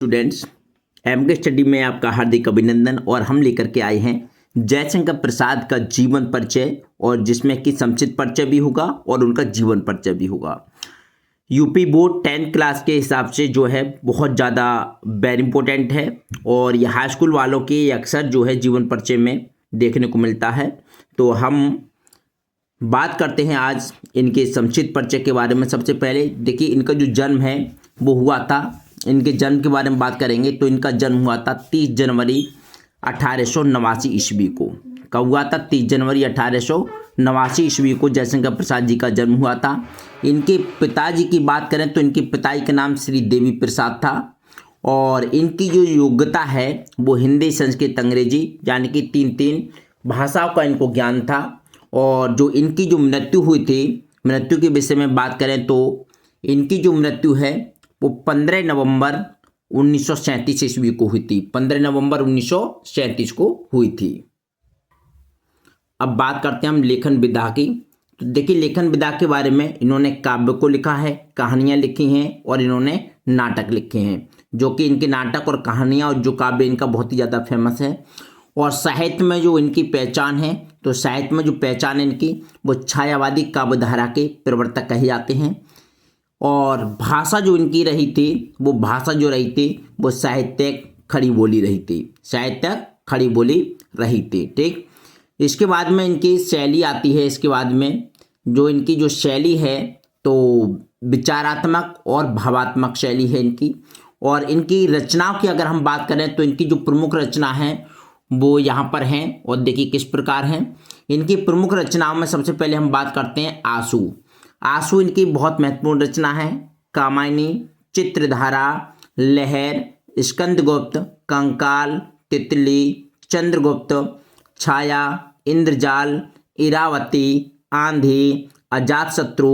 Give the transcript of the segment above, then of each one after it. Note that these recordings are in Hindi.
स्टूडेंट्स, एमके स्टडी में आपका हार्दिक अभिनंदन। और हम लेकर के आए हैं जयशंकर प्रसाद का जीवन परिचय, और जिसमें कि संक्षिप्त परिचय भी होगा और उनका जीवन परिचय भी होगा। यूपी बोर्ड 10th क्लास के हिसाब से जो है बहुत ज़्यादा वेरी इंपॉर्टेंट है, और ये हाई स्कूल वालों के अक्सर जो है जीवन परिचय में देखने को मिलता है। तो हम बात करते हैं आज इनके संक्षिप्त परिचय के बारे में। सबसे पहले देखिए, इनका जो जन्म है वो हुआ था, इनके जन्म के बारे में बात करेंगे तो इनका जन्म हुआ था 30 जनवरी 1889 ईस्वी को। कब हुआ था? 30 जनवरी 1889 ईस्वी को जयशंकर प्रसाद जी का जन्म हुआ था। इनके पिताजी की बात करें तो इनके पिताजी का नाम श्री देवी प्रसाद था, और इनकी जो योग्यता है वो हिंदी, संस्कृत, अंग्रेजी यानी कि तीन भाषाओं का इनको ज्ञान था। और जो इनकी जो मृत्यु हुई थी, मृत्यु के विषय में बात करें तो इनकी जो मृत्यु है वो 15 नवंबर 1937 ईस्वी को हुई थी। 15 नवंबर 1937 को हुई थी। अब बात करते हैं हम लेखन विधा की। तो देखिए, लेखन विधा के बारे में इन्होंने काव्य को लिखा है, कहानियाँ लिखी हैं और इन्होंने नाटक लिखे हैं, जो कि इनके नाटक और कहानियाँ और जो काव्य इनका बहुत ही ज़्यादा फेमस है। और साहित्य में जो इनकी पहचान है, तो साहित्य में जो पहचान है इनकी, वो छायावादी काव्यधारा के प्रवर्तक कहे जाते हैं। और भाषा जो इनकी रही थी, वो भाषा जो रही थी वो साहित्यिक खड़ी बोली रही थी, साहित्यिक खड़ी बोली रही थी। ठीक, इसके बाद में इनकी शैली आती है। इसके बाद में जो इनकी जो शैली है तो विचारात्मक और भावात्मक शैली है इनकी। और इनकी रचनाओं की अगर हम बात करें तो इनकी जो प्रमुख रचना है वो यहाँ पर हैं, और देखिए किस प्रकार हैं। इनकी प्रमुख रचनाओं में सबसे पहले हम बात करते हैं आंसू। आंसू इनकी बहुत महत्वपूर्ण रचना है। कामायनी, चित्रधारा, लहर, स्कंदगुप्त, कंकाल, तितली, चंद्रगुप्त, छाया, इंद्रजाल, इरावती, आंधी, अजातशत्रु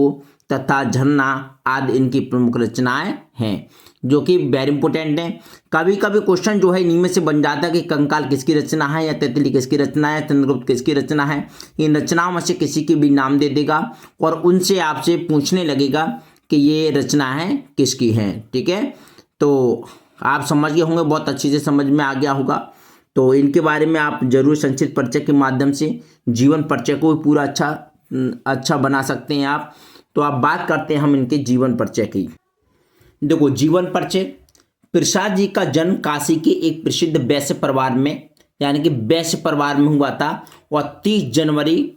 तथा झरना आदि इनकी प्रमुख रचनाएं हैं, जो कि वेरी इंपॉर्टेंट है। कभी कभी क्वेश्चन जो है इन्हीं में से बन जाता है कि कंकाल किसकी रचना है, या तितली किसकी रचना है, चंद्रगुप्त किसकी रचना है। इन रचनाओं में से किसी की भी नाम दे देगा और उनसे आपसे पूछने लगेगा कि ये रचनाएं किसकी हैं। ठीक है, तो आप समझ गए होंगे, बहुत अच्छी से समझ में आ गया होगा। तो इनके बारे में आप जरूर संक्षिप्त परिचय के माध्यम से जीवन परिचय को पूरा अच्छा बना सकते हैं आप। तो आप बात करते हैं हम इनके जीवन परिचय की। देखो, जीवन परिचय। प्रसाद जी का जन्म काशी के एक प्रसिद्ध वैश्य परिवार में, यानी कि वैश्य परिवार में हुआ था, और 30 जनवरी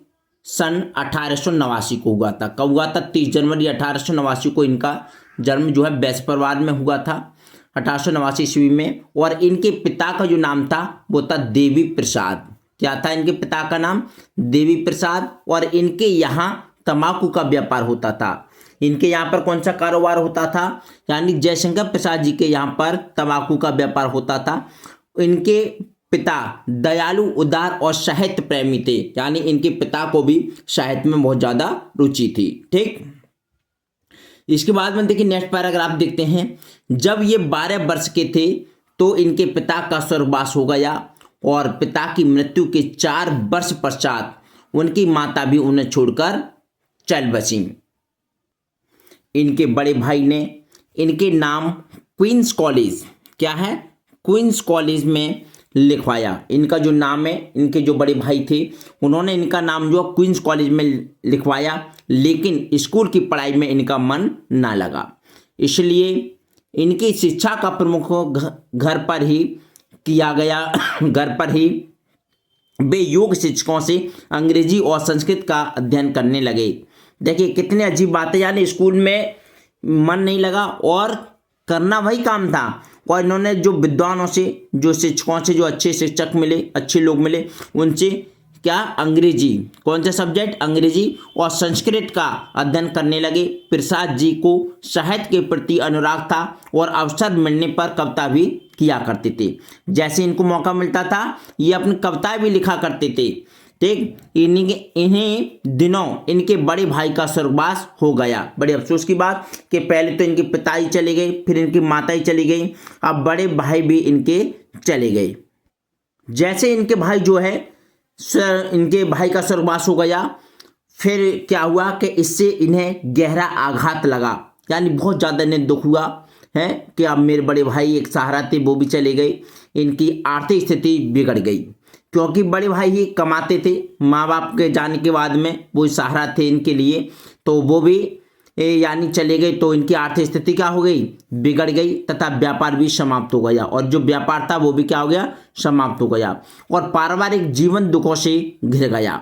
सन 1889 को हुआ था। कब हुआ था? 30 जनवरी 1889 को इनका जन्म जो है वैश्य परिवार में हुआ था, 1889 ईस्वी में। और इनके पिता का जो नाम था वो था देवी प्रसाद। क्या था इनके पिता का नाम? देवी प्रसाद। और इनके यहाँ तंबाकू का व्यापार होता था। इनके यहाँ पर कौन सा कारोबार होता था? यानी जयशंकर प्रसाद जी के यहाँ पर तंबाकू का व्यापार होता था। इनके पिता दयालु, उदार और साहित्य प्रेमी थे, यानी इनके पिता को भी साहित्य में बहुत ज़्यादा रुचि थी। ठीक, इसके बाद में देखिए नेक्स्ट पैराग्राफ देखते हैं। जब ये 12 वर्ष के थे तो इनके पिता का स्वर्गवास हो गया, और पिता की मृत्यु के 4 वर्ष पश्चात उनकी माता भी उन्हें छोड़कर चल बसी। इनके बड़े भाई ने इनके नाम क्वींस कॉलेज, क्या है, क्वींस कॉलेज में लिखवाया। इनका जो नाम है, इनके जो बड़े भाई थे उन्होंने इनका नाम जो क्वींस कॉलेज में लिखवाया, लेकिन स्कूल की पढ़ाई में इनका मन ना लगा, इसलिए इनकी शिक्षा का प्रमुख घर पर ही किया गया। घर पर ही वे योग शिक्षकों से अंग्रेजी और संस्कृत का अध्ययन करने लगे। देखिए कितनी अजीब बात है, यानी स्कूल में मन नहीं लगा और करना वही काम था। और इन्होंने जो विद्वानों से, जो शिक्षकों से, जो अच्छे शिक्षक मिले, अच्छे लोग मिले, उनसे क्या, अंग्रेजी, कौन सा सब्जेक्ट, अंग्रेजी और संस्कृत का अध्ययन करने लगे। प्रसाद जी को साहित्य के प्रति अनुराग था और अवसर मिलने पर कविता भी किया करते थे। जैसे इनको मौका मिलता था ये अपनी कविताएं भी लिखा करते थे। ठीक, इन्हीं दिनों इनके बड़े भाई का स्वर्गवास हो गया। बड़े अफसोस की बात कि पहले तो इनके पिता ही चले गए, फिर इनकी माता ही चली गई, अब बड़े भाई भी इनके चले गए। जैसे इनके भाई जो है, इनके भाई का स्वर्गवास हो गया, फिर क्या हुआ कि इससे इन्हें गहरा आघात लगा, यानी बहुत ज़्यादा इन्हें दुख हुआ। हैं कि अब मेरे बड़े भाई एक सहारा थे वो भी चले गए, इनकी आर्थिक स्थिति बिगड़ गई क्योंकि बड़े भाई ही कमाते थे, माँ बाप के जाने के बाद में वो सहारा थे इनके लिए, तो वो भी यानी चले गए, तो इनकी आर्थिक स्थिति क्या हो गई, बिगड़ गई तथा व्यापार भी समाप्त हो गया और जो व्यापार था वो भी क्या हो गया, समाप्त हो गया और पारिवारिक जीवन दुखों से घिर गया।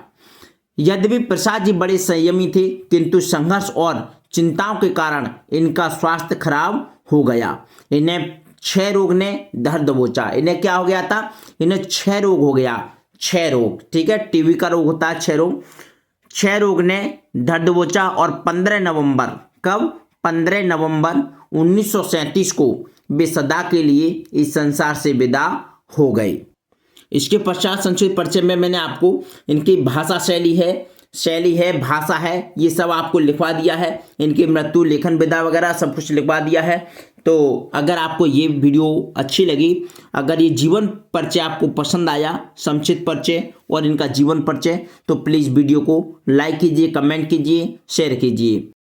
यद्यपि प्रसाद जी बड़े संयमी थे किंतु संघर्ष और चिंताओं के कारण इनका स्वास्थ्य खराब हो गया। इन्हें क्षय रोग ने धर दबोचा। इन्हें क्या हो गया था, इन्हें क्षय रोग हो गया, क्षय रोग, ठीक है, टीबी का रोग होता है क्षय रोग। क्षय रोग ने धर दबोचा और 15 नवंबर, कब, 15 नवंबर 1937 को वे सदा के लिए इस संसार से विदा हो गए। इसके पश्चात संक्षिप्त परिचय में मैंने आपको इनकी भाषा शैली है, भाषा है, ये सब आपको लिखवा दिया है। इनकी मृत्यु, लेखन विधा वगैरह सब कुछ लिखवा दिया है। तो अगर आपको ये वीडियो अच्छी लगी, अगर ये जीवन परिचय आपको पसंद आया, संक्षिप्त परिचय और इनका जीवन परिचय, तो प्लीज़ वीडियो को लाइक कीजिए, कमेंट कीजिए, शेयर कीजिए।